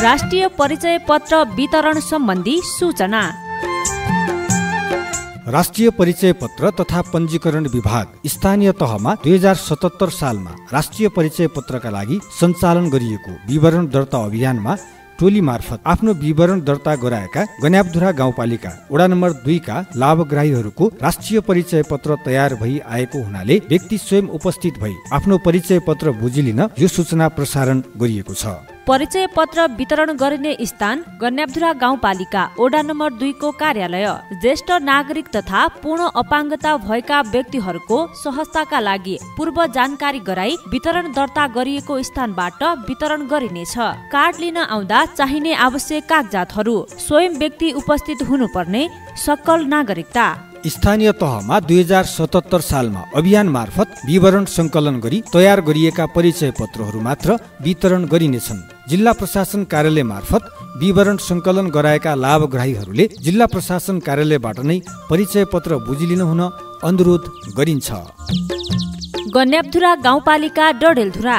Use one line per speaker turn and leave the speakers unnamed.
राष्ट्रिय परिचय पत्र वितरण सम्बन्धी सूचना।
राष्ट्रिय परिचय पत्र तथा पञ्जीकरण विभाग स्थानीय तहमा 2077 सालमा राष्ट्रिय परिचय पत्रका लागि सञ्चालन गरिएको विवरण दर्ता अभियानमा टोली मार्फत आफ्नो विवरण दर्ता गराएका गन्याबधुरा गाउँपालिका वडा नम्बर 2 का लाभग्राहीहरूको राष्ट्रिय परिचय पत्र तयार भई आएको हुनाले व्यक्ति स्वयं उपस्थित भई आफ्नो परिचय पत्र बुझिलिन यो सूचना प्रसारण गरिएको छ।
परिचय पत्र वितरण गरिने स्थान गन्याबधुरा गाउँपालिका वडा नम्बर 2 को कार्यालय। ज्येष्ठ नागरिक तथा पूर्ण अपाङ्गता भएका व्यक्तिहरूको सहजताका लागि पूर्व जानकारी गराई वितरण दर्ता गरिएको स्थानबाट वितरण गरिनेछ। कार्ड लिन आउँदा चाहिने आवश्यक कागजातहरू, स्वयं व्यक्ति उपस्थित हुनुपर्ने, सकल नागरिकता।
स्थानीय तहमा 2077 सालमा अभियान मार्फत विवरण संकलन गरी तयार गरिएका परिचय पत्रहरू मात्र वितरण गरिनेछन्। जिल्ला प्रशासन कार्यालय मार्फत विवरण संकलन गराएका लाभग्राहीहरूले जिल्ला प्रशासन कार्यालयबाट नै परिचय पत्र बुझिलिन हुन अनुरोध गरिन्छ।
गन्याबधुरा गाउँपालिका डडेलधुरा।